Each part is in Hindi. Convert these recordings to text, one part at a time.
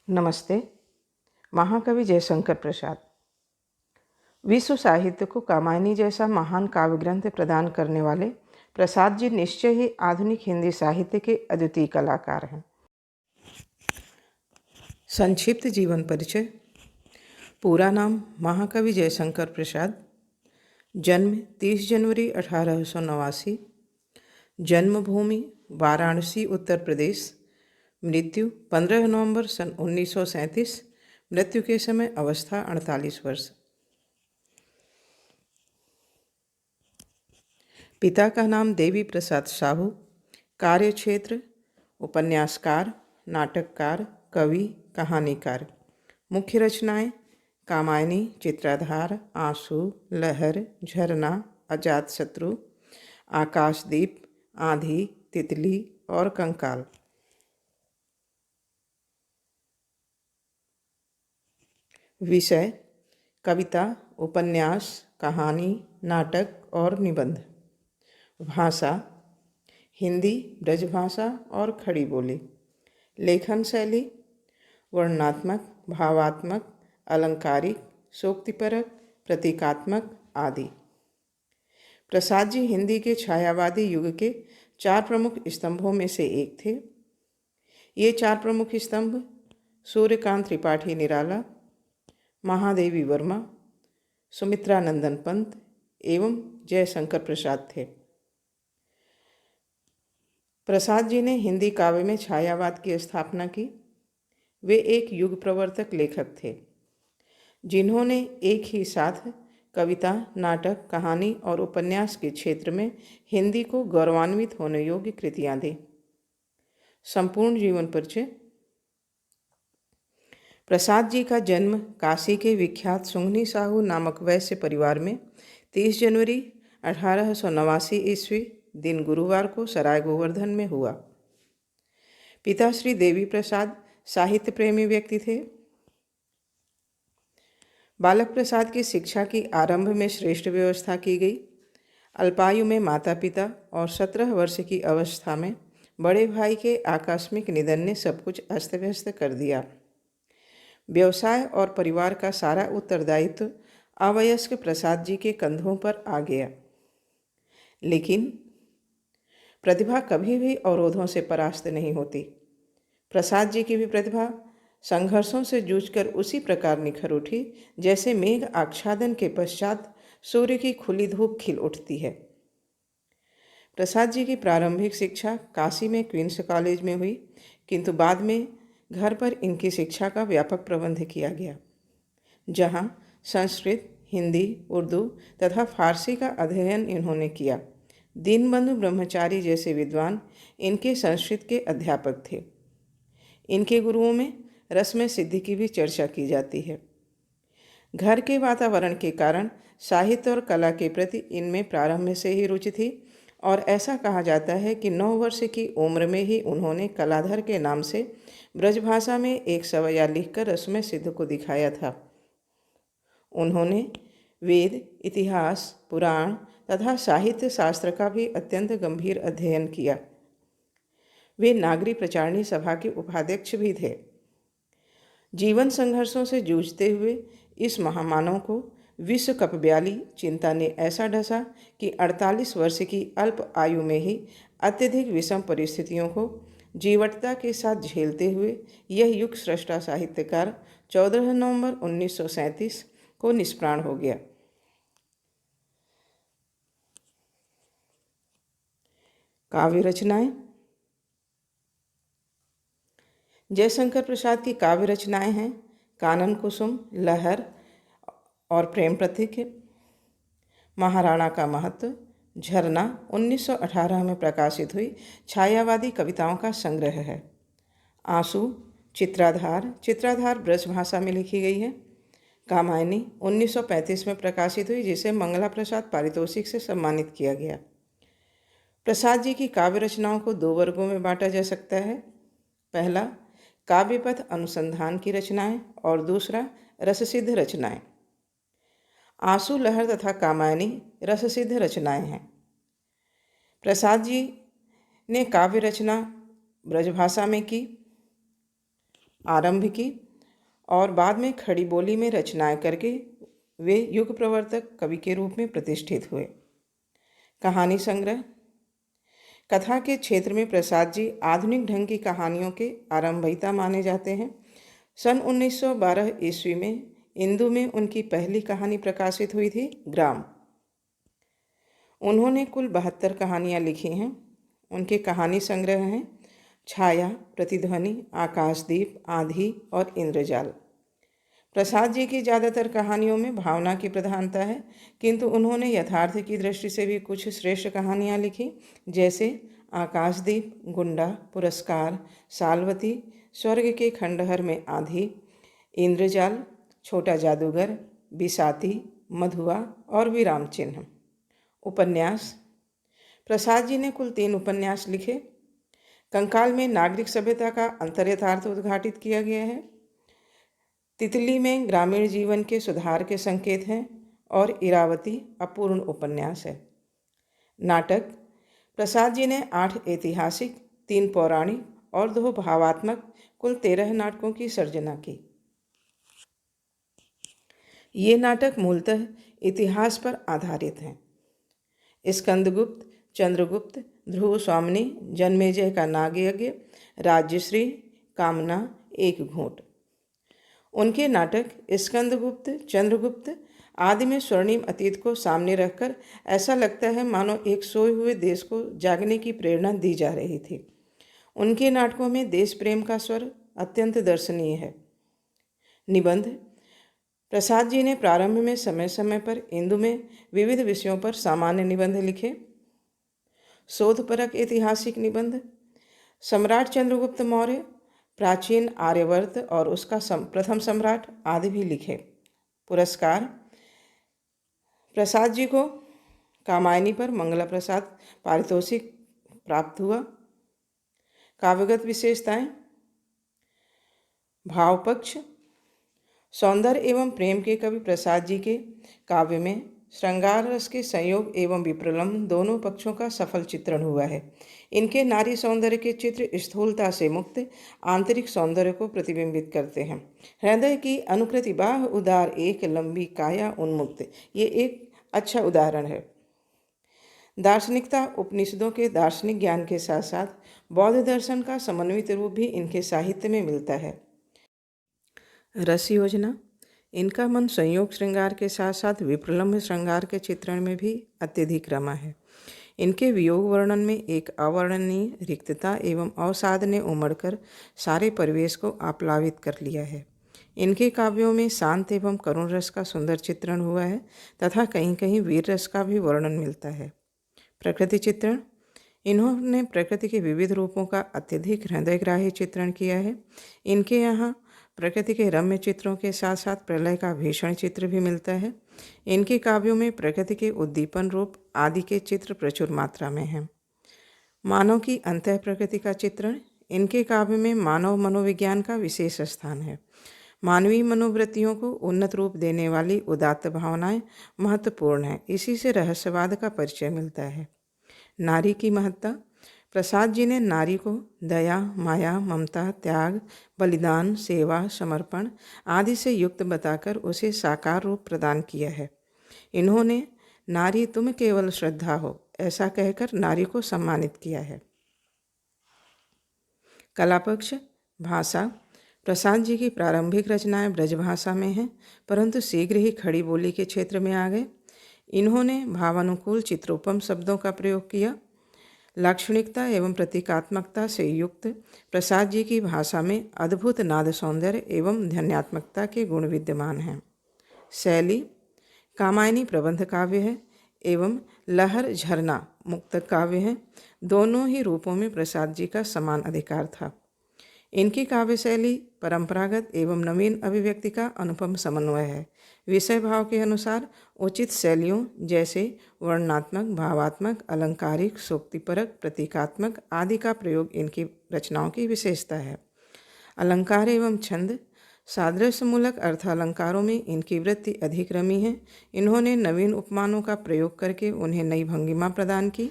नमस्ते। महाकवि जयशंकर प्रसाद। विश्व साहित्य को कामायनी जैसा महान काव्य ग्रंथ प्रदान करने वाले प्रसाद जी निश्चय ही आधुनिक हिंदी साहित्य के अद्वितीय कलाकार हैं। संक्षिप्त जीवन परिचय। पूरा नाम महाकवि जयशंकर प्रसाद। जन्म 30 जनवरी 1889। जन्मभूमि वाराणसी उत्तर प्रदेश। मृत्यु 15 नवंबर सन 1937। मृत्यु के समय अवस्था 48 वर्ष। पिता का नाम देवी प्रसाद साहू। कार्यक्षेत्र उपन्यासकार, नाटककार, कवि, कहानीकार। मुख्य रचनाएं कामायनी, चित्राधार, आंसू, लहर, झरना, अजातशत्रु, आकाशदीप, आंधी, तितली और कंकाल। विषय कविता, उपन्यास, कहानी, नाटक और निबंध। भाषा हिंदी, ब्रजभाषा और खड़ी बोली। लेखन शैली वर्णनात्मक, भावात्मक, अलंकारिक, सोक्तिपरक, प्रतीकात्मक आदि। प्रसाद जी हिंदी के छायावादी युग के 4 प्रमुख स्तंभों में से एक थे। ये 4 प्रमुख स्तंभ सूर्यकांत त्रिपाठी निराला, महादेवी वर्मा, सुमित्रानंदन पंत एवं जयशंकर प्रसाद थे। प्रसाद जी ने हिंदी काव्य में छायावाद की स्थापना की। वे एक युग प्रवर्तक लेखक थे, जिन्होंने एक ही साथ कविता, नाटक, कहानी और उपन्यास के क्षेत्र में हिंदी को गौरवान्वित होने योग्य कृतियां दी। संपूर्ण जीवन परिचय। प्रसाद जी का जन्म काशी के विख्यात सुंघनी साहू नामक वैश्य परिवार में 30 जनवरी 1889 ईस्वी दिन गुरुवार को सराय गोवर्धन में हुआ। पिता श्री देवी प्रसाद साहित्य प्रेमी व्यक्ति थे। बालक प्रसाद की शिक्षा की आरंभ में श्रेष्ठ व्यवस्था की गई। अल्पायु में माता पिता और 17 वर्ष की अवस्था में बड़े भाई के आकस्मिक निधन ने सब कुछ अस्त व्यस्त कर दिया। व्यवसाय और परिवार का सारा उत्तरदायित्व अवयस्क प्रसाद जी के कंधों पर आ गया। लेकिन प्रतिभा कभी भी अवरोधों से परास्त नहीं होती। प्रसाद जी की भी प्रतिभा संघर्षों से जूझकर उसी प्रकार निखर उठी जैसे मेघ आच्छादन के पश्चात सूर्य की खुली धूप खिल उठती है। प्रसाद जी की प्रारंभिक शिक्षा काशी में क्वींस कॉलेज में हुई, किंतु बाद में घर पर इनकी शिक्षा का व्यापक प्रबंध किया गया, जहां संस्कृत, हिंदी, उर्दू तथा फारसी का अध्ययन इन्होंने किया। दीनबंधु ब्रह्मचारी जैसे विद्वान इनके संस्कृत के अध्यापक थे। इनके गुरुओं में रस्म सिद्धि की भी चर्चा की जाती है। घर के वातावरण के कारण साहित्य और कला के प्रति इनमें प्रारंभ से ही रुचि थी और ऐसा कहा जाता है कि 9 वर्ष की उम्र में ही उन्होंने कलाधर के नाम से ब्रजभाषा में एक सवैया लिखकर रस्म सिद्ध को दिखाया था। उन्होंने वेद, इतिहास, पुराण तथा साहित्य शास्त्र का भी अत्यंत गंभीर अध्ययन किया। वे नागरी प्रचारणी सभा के उपाध्यक्ष भी थे। जीवन संघर्षों से जूझते हुए इस महामानव को विश्व कपब्याली चिंता ने ऐसा ढसा कि 48 वर्ष की अल्प आयु में ही अत्यधिक विषम परिस्थितियों को जीवटता के साथ झेलते हुए यह युग स्रष्टा साहित्यकार 14 नवंबर 1937 को निष्प्राण हो गया। काव्य रचनाएं। जयशंकर प्रसाद की काव्य रचनाएं हैं कानन कुसुम, लहर और प्रेम प्रतीक, महाराणा का महत्व, झरना 1918 में प्रकाशित हुई छायावादी कविताओं का संग्रह है। आंसू, चित्राधार ब्रजभाषा में लिखी गई है। कामायनी 1935 में प्रकाशित हुई, जिसे मंगला प्रसाद पारितोषिक से सम्मानित किया गया। प्रसाद जी की काव्य रचनाओं को 2 वर्गों में बांटा जा सकता है। पहला काव्यपथ अनुसंधान की रचनाएं और दूसरा रससिद्ध रचनाएं। आंसू, लहर तथा कामायनी रससिद्ध रचनाएं हैं। प्रसाद जी ने काव्य रचना ब्रजभाषा में की। आरंभ की और बाद में खड़ी बोली में रचनाएं करके वे युग प्रवर्तक कवि के रूप में प्रतिष्ठित हुए। कहानी संग्रह। कथा के क्षेत्र में प्रसाद जी आधुनिक ढंग की कहानियों के आरंभयिता माने जाते हैं। सन 1912 ईस्वी में इंदु में उनकी पहली कहानी प्रकाशित हुई थी, ग्राम। उन्होंने कुल 72 कहानियाँ लिखी हैं। उनके कहानी संग्रह हैं छाया, प्रतिध्वनि, आकाशदीप, आंधी और इंद्रजाल। प्रसाद जी की ज़्यादातर कहानियों में भावना की प्रधानता है, किंतु उन्होंने यथार्थ की दृष्टि से भी कुछ श्रेष्ठ कहानियाँ लिखी, जैसे आकाशदीप, गुंडा, पुरस्कार, सालवती, स्वर्ग के खंडहर में आंधी, इंद्रजाल, छोटा जादूगर, बिसाती, मधुआ और विराम चिन्ह। उपन्यास। प्रसाद जी ने कुल 3 उपन्यास लिखे। कंकाल में नागरिक सभ्यता का अंतर्यथार्थ उद्घाटित किया गया है। तितली में ग्रामीण जीवन के सुधार के संकेत हैं और इरावती अपूर्ण उपन्यास है। नाटक। प्रसाद जी ने 8 ऐतिहासिक, 3 पौराणिक और 2 भावात्मक कुल 13 नाटकों की सर्जना की। ये नाटक मूलतः इतिहास पर आधारित हैं। स्कंदगुप्त, चंद्रगुप्त, ध्रुव स्वामिनी, जन्मेजय का नागयज्ञ, राज्यश्री, कामना, एक घूंट। उनके नाटक स्कंदगुप्त, चंद्रगुप्त आदि में स्वर्णिम अतीत को सामने रखकर ऐसा लगता है मानो एक सोए हुए देश को जागने की प्रेरणा दी जा रही थी। उनके नाटकों में देश प्रेम का स्वर अत्यंत दर्शनीय है। निबंध। प्रसाद जी ने प्रारंभ में समय समय पर इंदु में विविध विषयों पर सामान्य निबंध लिखे। शोधपरक ऐतिहासिक निबंध। सम्राट चंद्रगुप्त मौर्य, प्राचीन आर्यवर्त और उसका प्रथम सम्राट आदि भी लिखे। पुरस्कार। प्रसाद जी को कामायनी पर मंगला प्रसाद पारितोषिक प्राप्त हुआ। काव्यगत विशेषताएं। भावपक्ष। सौंदर्य एवं प्रेम के कवि प्रसाद जी के काव्य में श्रृंगार रस के संयोग एवं विप्रलम्ब दोनों पक्षों का सफल चित्रण हुआ है। इनके नारी सौंदर्य के चित्र स्थूलता से मुक्त आंतरिक सौंदर्य को प्रतिबिंबित करते हैं। हृदय की अनुकृति बाह उदार, एक लंबी काया उन्मुक्त, ये एक अच्छा उदाहरण है। दार्शनिकता। उपनिषदों के दार्शनिक ज्ञान के साथ साथ बौद्ध दर्शन का समन्वित रूप भी इनके साहित्य में मिलता है। रस योजना। इनका मन संयोग श्रृंगार के साथ साथ विप्रलम्ब श्रृंगार के चित्रण में भी अत्यधिक रमा है। इनके वियोग वर्णन में एक अवर्णनीय रिक्तता एवं अवसाद ने उमड़कर सारे परिवेश को आप्लावित कर लिया है। इनके काव्यों में शांत एवं करुण रस का सुंदर चित्रण हुआ है तथा कहीं कहीं वीर रस का भी वर्णन मिलता है। प्रकृति चित्रण। इन्होंने प्रकृति के विविध रूपों का अत्यधिक हृदयग्राही चित्रण किया है। इनके यहाँ प्रकृति के रम्य चित्रों के साथ साथ प्रलय का भीषण चित्र भी मिलता है। इनके काव्यों में प्रकृति के उद्दीपन रूप आदि के चित्र प्रचुर मात्रा में हैं। मानव की अंतः प्रकृति का चित्रण। इनके काव्य में मानव मनोविज्ञान का विशेष स्थान है। मानवीय मनोवृत्तियों को उन्नत रूप देने वाली उदात्त भावनाएं महत्वपूर्ण हैं। इसी से रहस्यवाद का परिचय मिलता है। नारी की महत्ता। प्रसाद जी ने नारी को दया, माया, ममता, त्याग, बलिदान, सेवा, समर्पण आदि से युक्त बताकर उसे साकार रूप प्रदान किया है। इन्होंने नारी तुम केवल श्रद्धा हो ऐसा कहकर नारी को सम्मानित किया है। कलापक्ष। भाषा। प्रसाद जी की प्रारंभिक रचनाएं ब्रजभाषा में हैं, परंतु शीघ्र ही खड़ी बोली के क्षेत्र में आ गए। इन्होंने भावानुकूल चित्रोपम शब्दों का प्रयोग किया। लाक्षणिकता एवं प्रतीकात्मकता से युक्त प्रसाद जी की भाषा में अद्भुत नाद सौंदर्य एवं ध्वन्यात्मकता के गुण विद्यमान हैं। शैली। कामायनी प्रबंध काव्य है एवं लहर झरना मुक्तक काव्य है। दोनों ही रूपों में प्रसाद जी का समान अधिकार था। इनकी काव्य शैली परंपरागत एवं नवीन अभिव्यक्ति का अनुपम समन्वय है। विषय भाव के अनुसार उचित शैलियों जैसे वर्णनात्मक, भावात्मक, अलंकारिक, सूक्तिपरक, प्रतीकात्मक आदि का प्रयोग इनकी रचनाओं की विशेषता है। अलंकार एवं छंद। सादृश्यमूलक अर्थालंकारों में इनकी वृत्ति अधिक रमी है। इन्होंने नवीन उपमानों का प्रयोग करके उन्हें नई भंगिमा प्रदान की।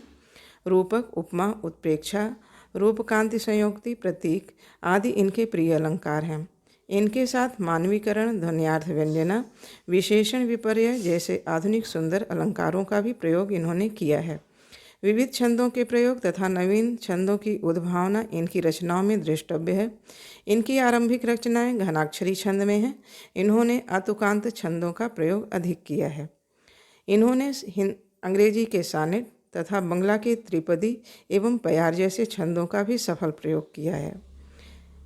रूपक, उपमा, उत्प्रेक्षा, रूप, कांति, संयोक्ति, प्रतीक आदि इनके प्रिय अलंकार हैं। इनके साथ मानवीकरण, ध्वन्यार्थ, व्यंजना, विशेषण, विपर्यय जैसे आधुनिक सुंदर अलंकारों का भी प्रयोग इन्होंने किया है। विविध छंदों के प्रयोग तथा नवीन छंदों की उद्भावना इनकी रचनाओं में दृष्टव्य है। इनकी आरंभिक रचनाएं घनाक्षरी छंद में हैं। इन्होंने अतुकांत छंदों का प्रयोग अधिक किया है। इन्होंने अंग्रेजी के सानेट तथा बंगला के त्रिपदी एवं प्यार जैसे छंदों का भी सफल प्रयोग किया है।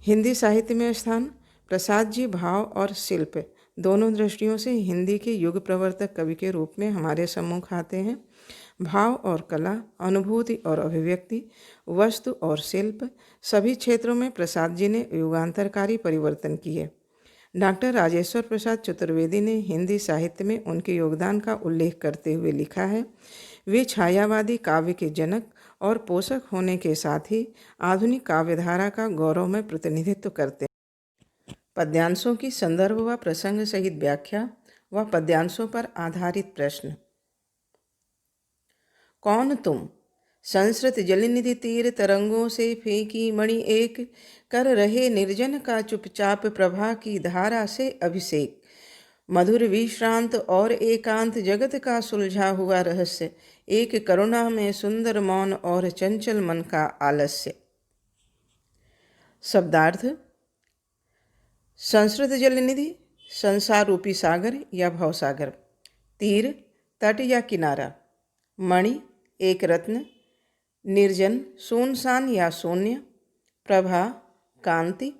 हिंदी साहित्य में स्थान प्रसाद जी भाव और शिल्प दोनों दृष्टियों से हिंदी के युग प्रवर्तक कवि के रूप में हमारे सम्मुख आते हैं। भाव और कला, अनुभूति और अभिव्यक्ति, वस्तु और शिल्प सभी क्षेत्रों में प्रसाद जी ने युगांतरकारी परिवर्तन किए। डॉक्टर राजेश्वर प्रसाद चतुर्वेदी ने हिंदी साहित्य में उनके योगदान का उल्लेख करते हुए लिखा है, वे छायावादी काव्य के जनक और पोषक होने के साथ ही आधुनिक काव्यधारा का गौरवमय प्रतिनिधित्व करते हैं। पद्यांशों की संदर्भ व प्रसंग सहित व्याख्या व पद्यांशों पर आधारित प्रश्न। कौन तुम, संस्कृत जलनिधि तीर तरंगों से फेंकी मणि एक, कर रहे निर्जन का चुपचाप प्रभा की धारा से अभिषेक, मधुर विश्रांत और एकांत जगत का सुलझा हुआ रहस्य, एक करुणा में सुंदर मौन और चंचल मन का आलस्य। शब्दार्थ। संस्कृत जलनिधि संसार रूपी सागर या भवसागर। तीर तट या किनारा। मणि एक रत्न। निर्जन सुनसान या शून्य। प्रभा कांति।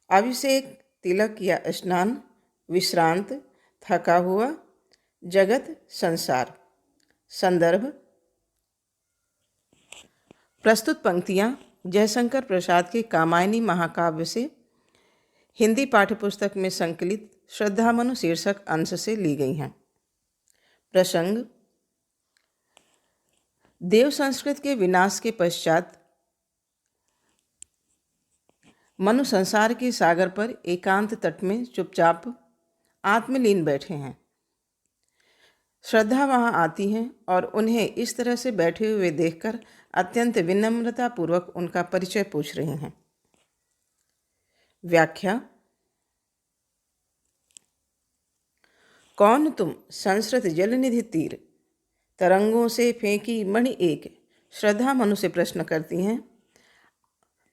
अभिषेक तिलक या स्नान। विश्रांत थका हुआ। जगत संसार। संदर्भ। प्रस्तुत पंक्तियाँ जयशंकर प्रसाद के कामायनी महाकाव्य से हिंदी पाठ्यपुस्तक में संकलित श्रद्धामनु शीर्षक अंश से ली गई हैं। प्रसंग। देव संस्कृत के विनाश के पश्चात मनु संसार के सागर पर एकांत तट में चुपचाप आत्मलीन बैठे हैं। श्रद्धा वहां आती हैं और उन्हें इस तरह से बैठे हुए देखकर अत्यंत विनम्रतापूर्वक उनका परिचय पूछ रही हैं। व्याख्या। कौन तुम, संस्कृत जलनिधि तीर तरंगों से फेंकी मणि एक, श्रद्धा मनु से प्रश्न करती हैं,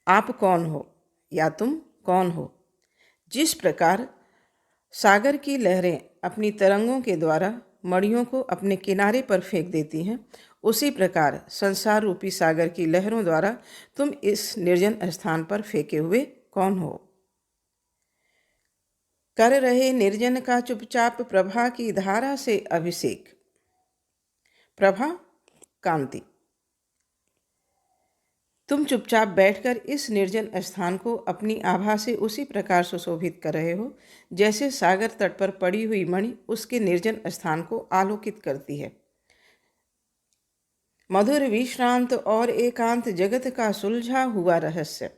आप कौन हो या तुम कौन हो। जिस प्रकार सागर की लहरें अपनी तरंगों के द्वारा मणियों को अपने किनारे पर फेंक देती हैं, उसी प्रकार संसार रूपी सागर की लहरों द्वारा तुम इस निर्जन स्थान पर फेंके हुए कौन हो। कर रहे निर्जन का चुपचाप प्रभा की धारा से अभिषेक। प्रभा कांति। तुम चुपचाप बैठकर इस निर्जन स्थान को अपनी आभा से उसी प्रकार सुशोभित कर रहे हो जैसे सागर तट पर पड़ी हुई मणि उसके निर्जन स्थान को आलोकित करती है। मधुर विश्रांत और एकांत जगत का सुलझा हुआ रहस्य।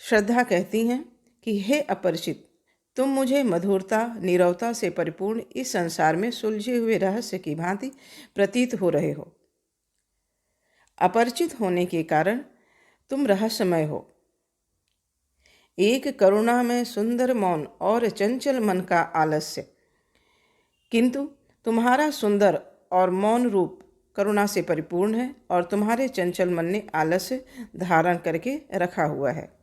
श्रद्धा कहती हैं कि हे अपरिचित, तुम मुझे मधुरता नीरवता से परिपूर्ण इस संसार में सुलझे हुए रहस्य की भांति प्रतीत हो रहे हो। अपरिचित होने के कारण तुम रहस्यमय हो। एक करुणा में सुंदर मौन और चंचल मन का आलस्य, किंतु तुम्हारा सुंदर और मौन रूप करुणा से परिपूर्ण है और तुम्हारे चंचल मन ने आलस्य धारण करके रखा हुआ है।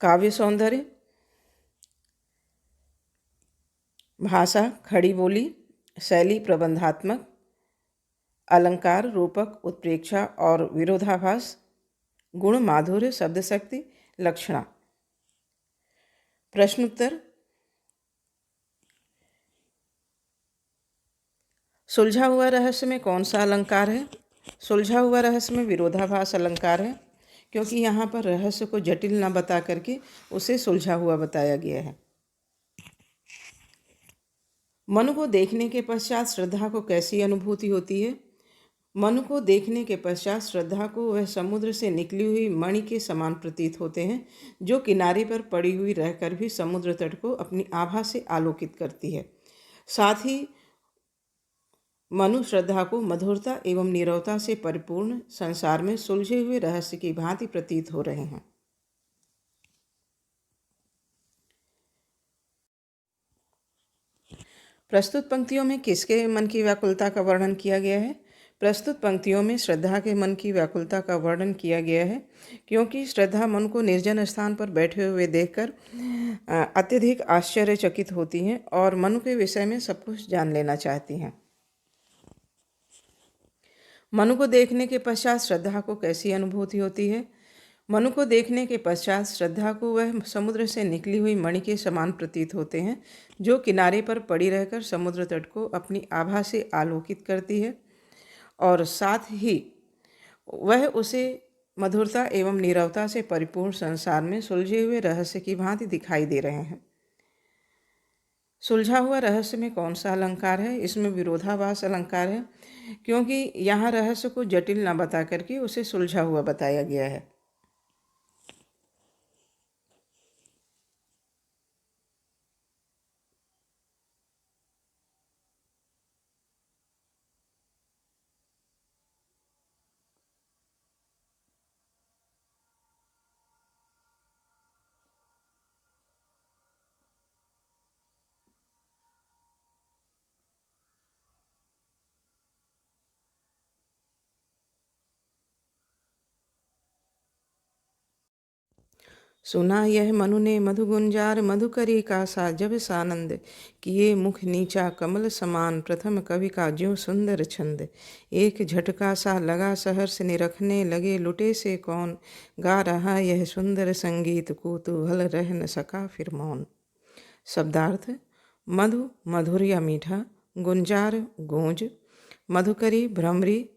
काव्य सौंदर्य। भाषा खड़ी बोली, शैली प्रबंधात्मक, अलंकार रूपक उत्प्रेक्षा और विरोधाभास, गुण माधुर्य शब्द शक्ति लक्षणा। प्रश्नोत्तर। सुलझा हुआ रहस्य में कौन सा अलंकार है। सुलझा हुआ रहस्य में विरोधाभास अलंकार है, क्योंकि यहाँ पर रहस्य को जटिल न बता करके उसे सुलझा हुआ बताया गया है। मनु को देखने के पश्चात श्रद्धा को कैसी अनुभूति होती है। मनु को देखने के पश्चात श्रद्धा को वह समुद्र से निकली हुई मणि के समान प्रतीत होते हैं, जो किनारे पर पड़ी हुई रहकर भी समुद्र तट को अपनी आभा से आलोकित करती है। साथ ही मनु श्रद्धा को मधुरता एवं नीरवता से परिपूर्ण संसार में सुलझे हुए रहस्य की भांति प्रतीत हो रहे हैं। प्रस्तुत पंक्तियों में किसके मन की व्याकुलता का वर्णन किया गया है? प्रस्तुत पंक्तियों में श्रद्धा के मन की व्याकुलता का वर्णन किया गया है, क्योंकि श्रद्धा मन को निर्जन स्थान पर बैठे हुए देखकर अत्यधिक आश्चर्यचकित होती हैं और मनु के विषय में सब कुछ जान लेना चाहती हैं। मनु को देखने के पश्चात श्रद्धा को कैसी अनुभूति होती है? मनु को देखने के पश्चात श्रद्धा को वह समुद्र से निकली हुई मणि के समान प्रतीत होते हैं, जो किनारे पर पड़ी रहकर समुद्र तट को अपनी आभा से आलोकित करती है, और साथ ही वह उसे मधुरता एवं नीरवता से परिपूर्ण संसार में सुलझे हुए रहस्य की भांति दिखाई दे रहे हैं। सुलझा हुआ रहस्य में कौन सा अलंकार है? इसमें विरोधाभास अलंकार है, क्योंकि यहाँ रहस्य को जटिल न बता करके उसे सुलझा हुआ बताया गया है। सुना यह मनु ने मधु गुंजार मधुकरी का सा जब सानंद, किए मुख नीचा कमल समान प्रथम कवि का ज्यों सुंदर छंद। एक झटका सा लगा सहर्ष निरखने लगे लुटे से कौन, गा रहा यह सुंदर संगीत कुतूहल रह न सका फिर मौन। शब्दार्थ: मधु मधुर या मीठा, गुंजार गूंज, मधुकरी भ्रमरी,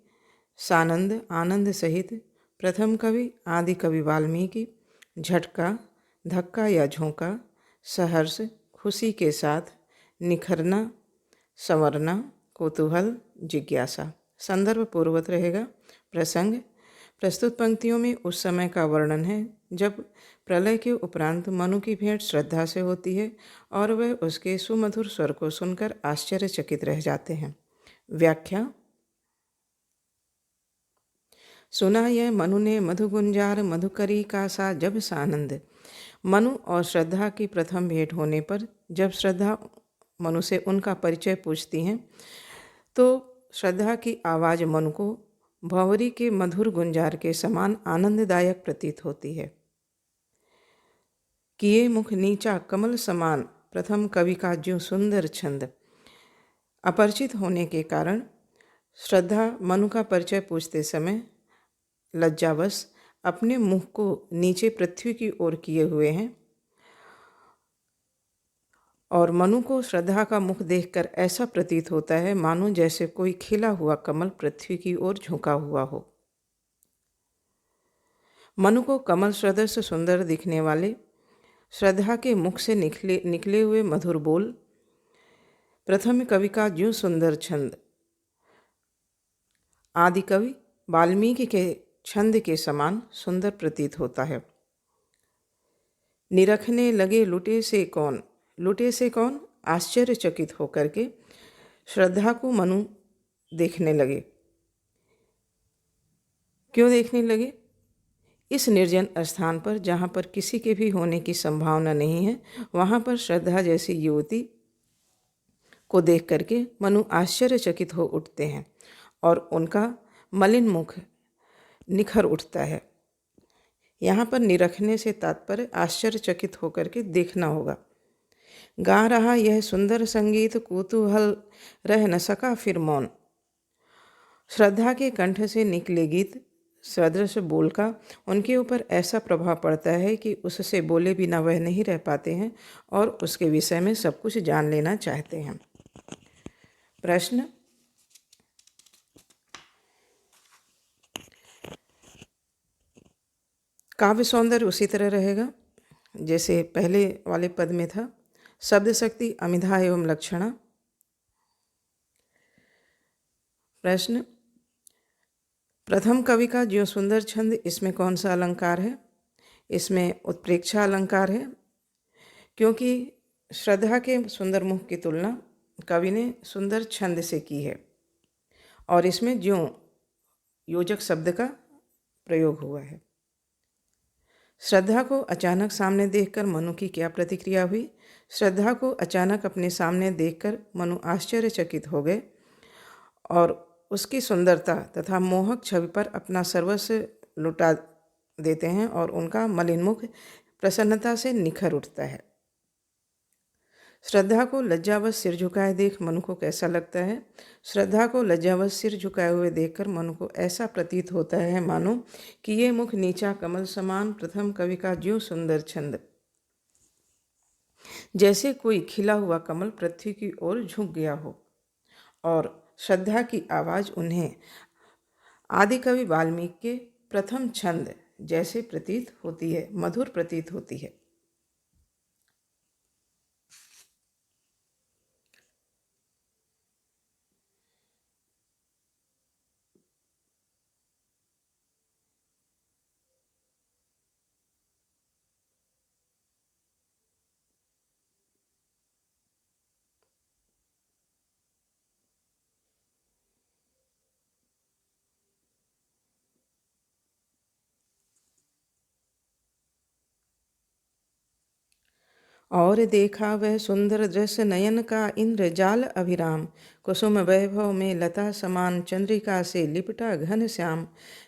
सानंद आनंद सहित, प्रथम कवि आदि कवि वाल्मीकि, झटका धक्का या झोंका, सहर्ष खुशी के साथ, निखरना संवरना, कौतूहल जिज्ञासा। संदर्भ पूर्वत रहेगा। प्रसंग: प्रस्तुत पंक्तियों में उस समय का वर्णन है जब प्रलय के उपरांत मनु की भेंट श्रद्धा से होती है और वह उसके सुमधुर स्वर को सुनकर आश्चर्यचकित रह जाते हैं। व्याख्या: सुना यह मनु ने मधु गुंजार मधुकरी का सा जब सानंद। मनु और श्रद्धा की प्रथम भेंट होने पर जब श्रद्धा मनु से उनका परिचय पूछती हैं तो श्रद्धा की आवाज़ मनु को भंवरी के मधुर गुंजार के समान आनंददायक प्रतीत होती है। किए मुख नीचा कमल समान प्रथम कवि का ज्यों सुंदर छंद। अपरिचित होने के कारण श्रद्धा मनु का परिचय पूछते समय लज्जावश अपने मुख को नीचे पृथ्वी की ओर किए हुए हैं और मनु को श्रद्धा का मुख देखकर ऐसा प्रतीत होता है मानो जैसे कोई खिला हुआ कमल पृथ्वी की ओर झुका हुआ हो। मनु को कमल सदृश सुंदर दिखने वाले श्रद्धा के मुख से निकले हुए मधुर बोल प्रथम कवि का ज्यों सुंदर छंद आदि कवि वाल्मीकि के छंद के समान सुंदर प्रतीत होता है। निरखने लगे लुटे से कौन, लुटे से कौन आश्चर्यचकित होकर के श्रद्धा को मनु देखने लगे। क्यों देखने लगे? इस निर्जन स्थान पर जहाँ पर किसी के भी होने की संभावना नहीं है, वहाँ पर श्रद्धा जैसी युवती को देख करके मनु आश्चर्यचकित हो उठते हैं और उनका मलिन मुख निखर उठता है। यहाँ पर निरखने से तात्पर्य आश्चर्यचकित होकर के देखना होगा। गा रहा यह सुंदर संगीत कुतूहल रह न सका फिर मौन। श्रद्धा के कंठ से निकले गीत सदृश बोल का उनके ऊपर ऐसा प्रभाव पड़ता है कि उससे बोले बिना वह नहीं रह पाते हैं और उसके विषय में सब कुछ जान लेना चाहते हैं। प्रश्न: काव्य सौंदर्य उसी तरह रहेगा जैसे पहले वाले पद में था। शब्द शक्ति अमिधा एवं लक्षणा। प्रश्न: प्रथम कवि का ज्यों सुंदर छंद, इसमें कौन सा अलंकार है? इसमें उत्प्रेक्षा अलंकार है, क्योंकि श्रद्धा के सुंदर मुख की तुलना कवि ने सुंदर छंद से की है। और इसमें ज्यों योजक शब्द का प्रयोग हुआ है। श्रद्धा को अचानक सामने देखकर मनु की क्या प्रतिक्रिया हुई? श्रद्धा को अचानक अपने सामने देखकर मनु आश्चर्यचकित हो गए और उसकी सुंदरता तथा मोहक छवि पर अपना सर्वस्व लुटा देते हैं और उनका मलिन मुख प्रसन्नता से निखर उठता है। श्रद्धा को लज्जावश सिर झुकाए देख मनु को कैसा लगता है? श्रद्धा को लज्जावश सिर झुकाए हुए देखकर मनु को ऐसा प्रतीत होता है मानो कि ये मुख नीचा कमल समान प्रथम कवि का ज्यों सुंदर छंद, जैसे कोई खिला हुआ कमल पृथ्वी की ओर झुक गया हो। और श्रद्धा की आवाज़ उन्हें आदि कवि वाल्मीकि के प्रथम छंद जैसे प्रतीत होती है, मधुर प्रतीत होती है। और देखा वह सुंदर दृश्य नयन का इंद्रजाल अभिराम, कुसुम वैभव में लता समान चंद्रिका से लिपटा घन श्याम।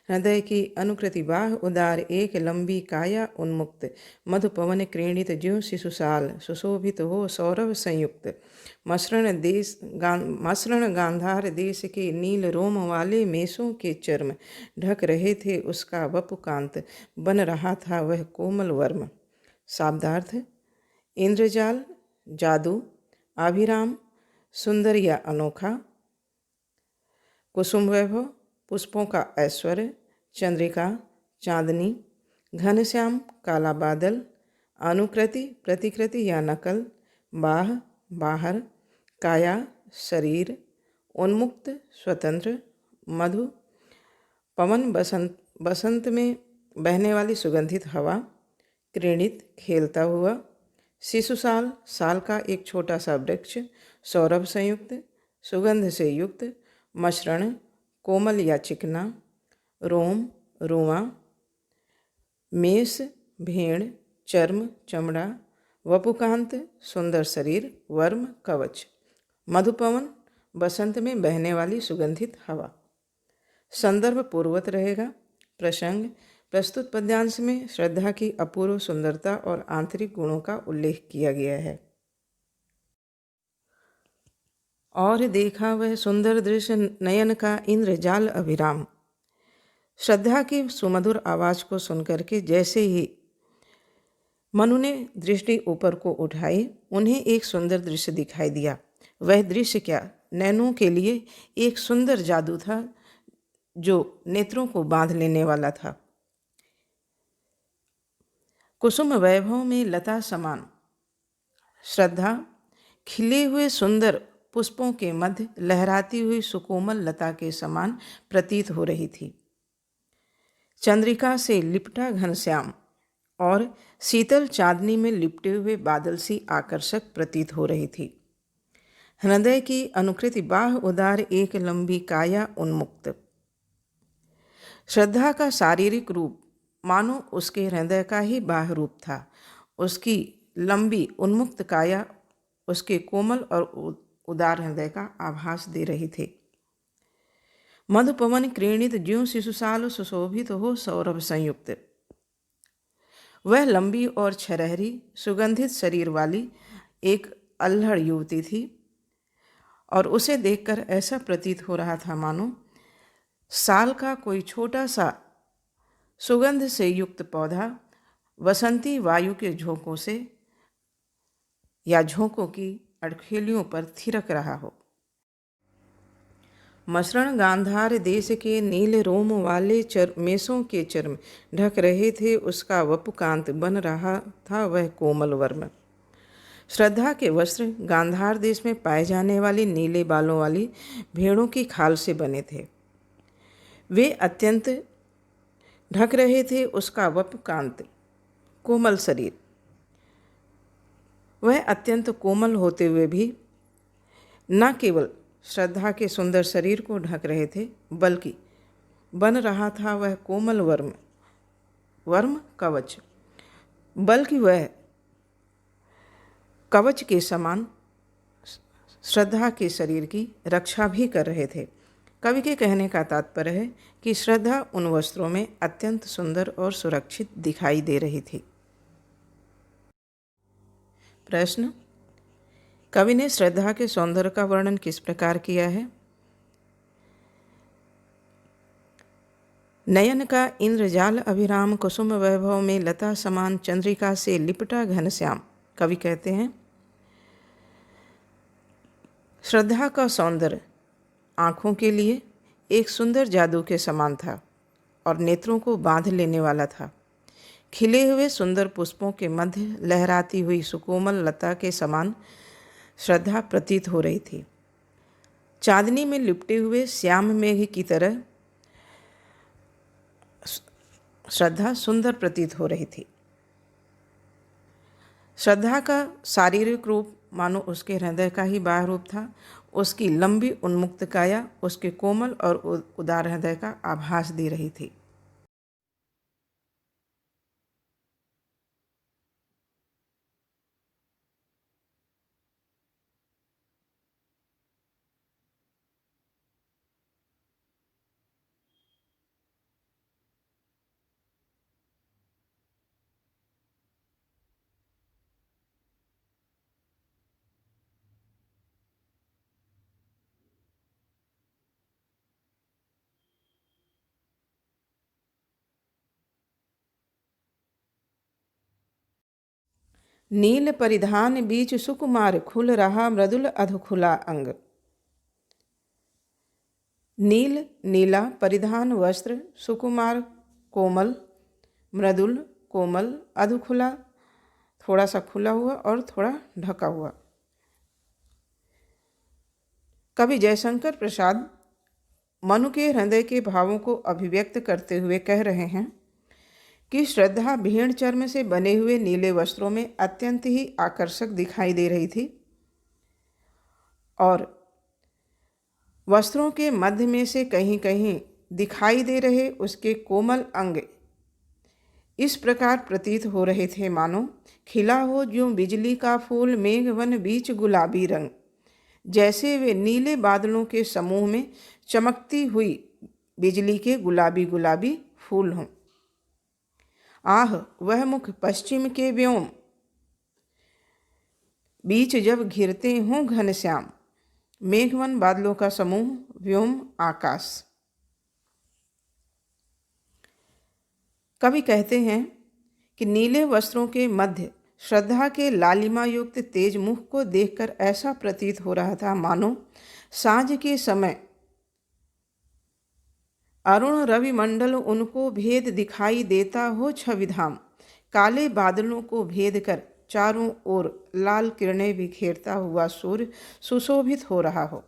हृदय की अनुकृति बाह उदार एक लंबी काया उन्मुक्त, मधु पवन क्रीणित ज्यों शिशुशाल सुशोभित हो सौरभ संयुक्त। मसृण गांधार देश के नील रोम वाले मेसों के चर्म, ढक रहे थे उसका वपुकांत, बन रहा था वह कोमल वर्म। शाब्दार्थ: इंद्रजाल जादू, अभिराम सुंदर या अनोखा, कुसुम वैभव पुष्पों का ऐश्वर्य, चंद्रिका चांदनी, घनश्याम काला बादल, अनुकृति प्रतिकृति या नकल, बाह बाहर, काया शरीर, उन्मुक्त स्वतंत्र, मधु पवन बसंत में बहने वाली सुगंधित हवा, क्रीणित खेलता हुआ, शिशुसाल साल का एक छोटा सा वृक्ष, सौरभ संयुक्त सुगंध से युक्त, मसृण कोमल या चिकना, रोम रुआ, मेष भेड़ चर्म चमड़ा, वपुकांत सुंदर शरीर, वर्म कवच, मधुपवन बसंत में बहने वाली सुगंधित हवा। संदर्भ पूर्वत रहेगा। प्रसंग: प्रस्तुत पद्यांश में श्रद्धा की अपूर्व सुंदरता और आंतरिक गुणों का उल्लेख किया गया है। और देखा वह सुंदर दृश्य नयन का इंद्रजाल अभिराम। श्रद्धा की सुमधुर आवाज़ को सुनकर के जैसे ही मनु ने दृष्टि ऊपर को उठाई, उन्हें एक सुंदर दृश्य दिखाई दिया। वह दृश्य क्या, नैनों के लिए एक सुंदर जादू था जो नेत्रों को बांध लेने वाला था। कुसुम वैभव में लता समान श्रद्धा खिले हुए सुंदर पुष्पों के मध्य लहराती हुई सुकोमल लता के समान प्रतीत हो रही थी। चंद्रिका से लिपटा घनश्याम और शीतल चांदनी में लिपटे हुए बादल सी आकर्षक प्रतीत हो रही थी। हृदय की अनुकृति बाह उदार एक लंबी काया उन्मुक्त। श्रद्धा का शारीरिक रूप मानो उसके हृदय का ही बाह्य रूप था। उसकी लंबी उन्मुक्त काया उसके कोमल और उदार हृदय का आभास दे रही थी। मधुपवन क्रीणित ज्यों शिशुसाल सुशोभित हो सौरभ संयुक्त। वह लंबी और छरहरी सुगंधित शरीर वाली एक अल्हड़ युवती थी और उसे देखकर ऐसा प्रतीत हो रहा था मानो साल का कोई छोटा सा सुगंध से युक्त पौधा वसंती वायु के झोंकों से या झोंकों की अड़खेलियों पर थिरक रहा हो। मसृण गांधार देश के नील रोम वाले मेसों के चर्म, ढक रहे थे उसका वपुकांत, बन रहा था वह कोमल वर्म। श्रद्धा के वस्त्र गांधार देश में पाए जाने वाली नीले बालों वाली भेड़ों की खाल से बने थे। वे अत्यंत ढक रहे थे उसका वपुकांत, कोमल शरीर। वह अत्यंत कोमल होते हुए भी न केवल श्रद्धा के सुंदर शरीर को ढक रहे थे, बल्कि बन रहा था वह कोमल वर्म कवच, बल्कि वह कवच के समान श्रद्धा के शरीर की रक्षा भी कर रहे थे। कवि के कहने का तात्पर्य है कि श्रद्धा उन वस्त्रों में अत्यंत सुंदर और सुरक्षित दिखाई दे रही थी। प्रश्न: कवि ने श्रद्धा के सौंदर्य का वर्णन किस प्रकार किया है? नयन का इंद्रजाल अभिराम कुसुम वैभव में लता समान चंद्रिका से लिपटा घनश्याम। कवि कहते हैं, श्रद्धा का सौंदर्य आँखों के लिए एक सुंदर जादू के समान था और नेत्रों को बांध लेने वाला था। खिले हुए सुंदर पुष्पों के मध्य लहराती हुई सुकोमल लता के समान श्रद्धा प्रतीत हो रही थी। चांदनी में लिपटे हुए श्याम मेघ की तरह श्रद्धा सुंदर प्रतीत हो रही थी। श्रद्धा का शारीरिक रूप मानो उसके हृदय का ही बाह्य रूप था। उसकी लंबी उन्मुक्त काया उसके कोमल और उदार हृदय का आभास दे रही थी। नील परिधान बीच सुकुमार खुल रहा मृदुल अधखुला अंग। नील नीला परिधान वस्त्र, सुकुमार कोमल, मृदुल कोमल, अधखुला थोड़ा सा खुला हुआ और थोड़ा ढका हुआ। कवि जयशंकर प्रसाद मनु के हृदय के भावों को अभिव्यक्त करते हुए कह रहे हैं कि श्रद्धा भेड़ चर्म से बने हुए नीले वस्त्रों में अत्यंत ही आकर्षक दिखाई दे रही थी और वस्त्रों के मध्य में से कहीं कहीं दिखाई दे रहे उसके कोमल अंग इस प्रकार प्रतीत हो रहे थे मानो खिला हो जो बिजली का फूल मेघवन बीच गुलाबी रंग, जैसे वे नीले बादलों के समूह में चमकती हुई बिजली के गुलाबी गुलाबी फूल हों। आह, वह मुख पश्चिम के व्योम बीच जब घिरते हों घनश्याम, मेघवन बादलों का समूह, व्योम आकाश। कवि कहते हैं कि नीले वस्त्रों के मध्य श्रद्धा के लालिमा युक्त तेज मुख को देखकर ऐसा प्रतीत हो रहा था मानो सांझ के समय अरुण रवि मंडल उनको भेद दिखाई देता हो छविधाम, काले बादलों को भेद कर चारों ओर लाल किरणें बिखेरता हुआ सूर्य सुशोभित हो रहा हो।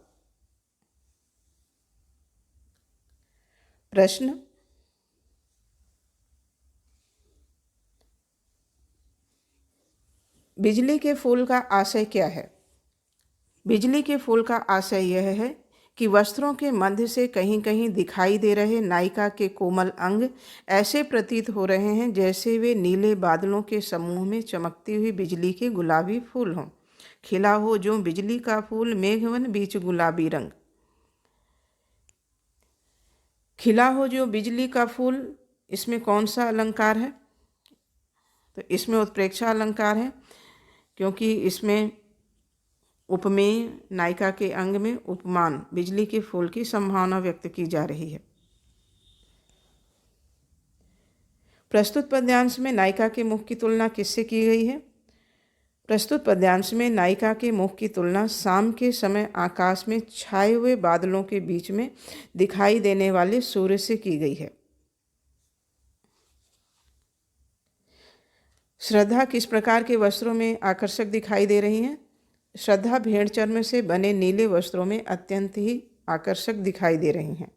प्रश्न: बिजली के फूल का आशय क्या है? बिजली के फूल का आशय यह है कि वस्त्रों के मध्य से कहीं कहीं दिखाई दे रहे नायिका के कोमल अंग ऐसे प्रतीत हो रहे हैं जैसे वे नीले बादलों के समूह में चमकती हुई बिजली के गुलाबी फूल हों। खिला हो जो बिजली का फूल मेघवन बीच गुलाबी रंग। खिला हो जो बिजली का फूल, इसमें कौन सा अलंकार है? तो इसमें उत्प्रेक्षा अलंकार है, क्योंकि इसमें उपमेय नायिका के अंग में उपमान बिजली के फूल की संभावना व्यक्त की जा रही है। प्रस्तुत पद्यांश में नायिका के मुख की तुलना किससे की गई है? प्रस्तुत पद्यांश में नायिका के मुख की तुलना शाम के समय आकाश में छाए हुए बादलों के बीच में दिखाई देने वाले सूर्य से की गई है। श्रद्धा किस प्रकार के वस्त्रों में आकर्षक दिखाई दे रही हैं? श्रद्धा भेड़ चर्म से बने नीले वस्त्रों में अत्यंत ही आकर्षक दिखाई दे रही हैं।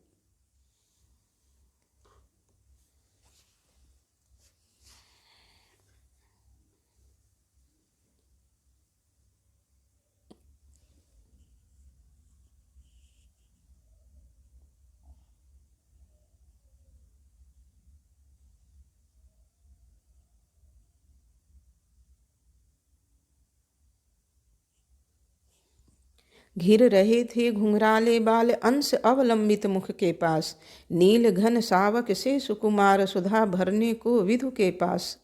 घिर रहे थे घुंघराले बाल अंश अवलंबित मुख के पास, नील घन सावक से सुकुमार सुधा भरने को विधु के पास।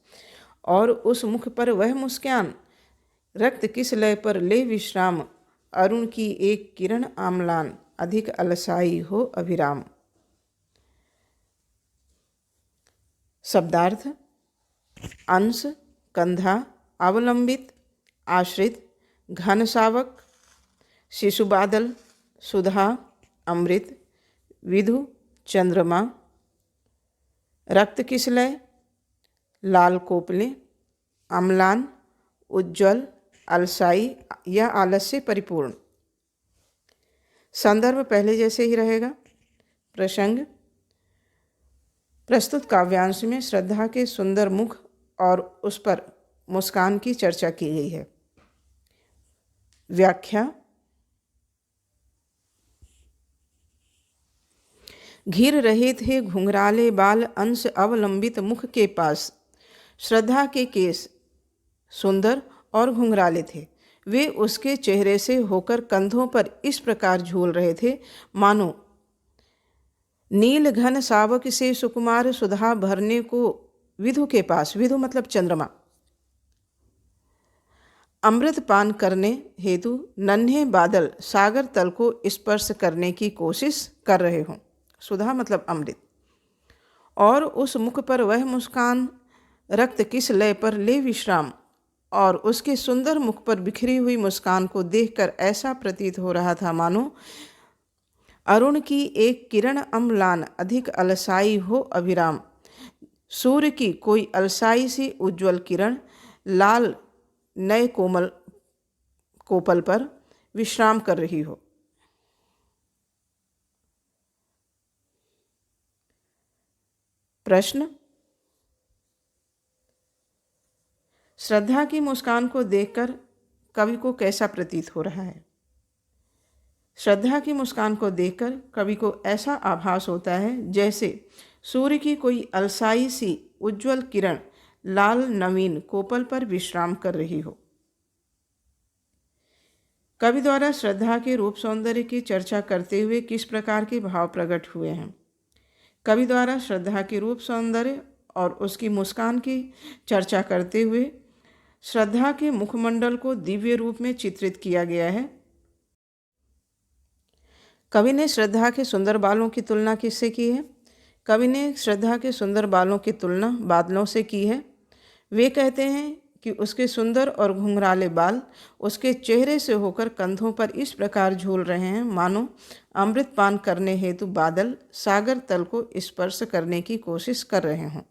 और उस मुख पर वह मुस्कान, रक्त किस लय पर ले विश्राम, अरुण की एक किरण आम्लान, अधिक अलसाई हो अभिराम। शब्दार्थ: अंश, कंधा, अवलंबित, आश्रित, घन सावक, शिशु बादल, सुधा, अमृत, विधु, चंद्रमा, रक्त किसलय, लाल कोपले, अम्लान, उज्ज्वल, अलसाई या आलस से परिपूर्ण। संदर्भ पहले जैसे ही रहेगा। प्रसंग: प्रस्तुत काव्यांश में श्रद्धा के सुंदर मुख और उस पर मुस्कान की चर्चा की गई है। व्याख्या: घिर रहे थे घुंघराले बाल अंश अवलंबित मुख के पास। श्रद्धा के केस सुंदर और घुंघराले थे। वे उसके चेहरे से होकर कंधों पर इस प्रकार झूल रहे थे मानो नील घन सावक से सुकुमार सुधा भरने को विधु के पास, विधु मतलब चंद्रमा, अमृत पान करने हेतु नन्हे बादल सागर तल को स्पर्श करने की कोशिश कर रहे हों, सुधा मतलब अमृत। और उस मुख पर वह मुस्कान, रक्त किस लय पर ले विश्राम। और उसके सुंदर मुख पर बिखरी हुई मुस्कान को देखकर ऐसा प्रतीत हो रहा था मानो अरुण की एक किरण अम्लान, अधिक अलसाई हो अभिराम। सूर्य की कोई अलसाई सी उज्ज्वल किरण लाल नए कोमल कोपल पर विश्राम कर रही हो। प्रश्न: श्रद्धा की मुस्कान को देखकर कवि को कैसा प्रतीत हो रहा है? श्रद्धा की मुस्कान को देखकर कवि को ऐसा आभास होता है जैसे सूर्य की कोई अलसाई सी उज्ज्वल किरण लाल नवीन कोपल पर विश्राम कर रही हो। कवि द्वारा श्रद्धा के रूप सौंदर्य की चर्चा करते हुए किस प्रकार के भाव प्रकट हुए हैं? कवि द्वारा श्रद्धा के रूप सौंदर्य और उसकी मुस्कान की चर्चा करते हुए श्रद्धा के मुखमंडल को दिव्य रूप में चित्रित किया गया है। कवि ने श्रद्धा के सुंदर बालों की तुलना किससे की है? कवि ने श्रद्धा के सुंदर बालों की तुलना बादलों से की है। वे कहते हैं कि उसके सुंदर और घुंघराले बाल उसके चेहरे से होकर कंधों पर इस प्रकार झूल रहे हैं मानो अमृत पान करने हेतु बादल सागर तल को स्पर्श करने की कोशिश कर रहे हों।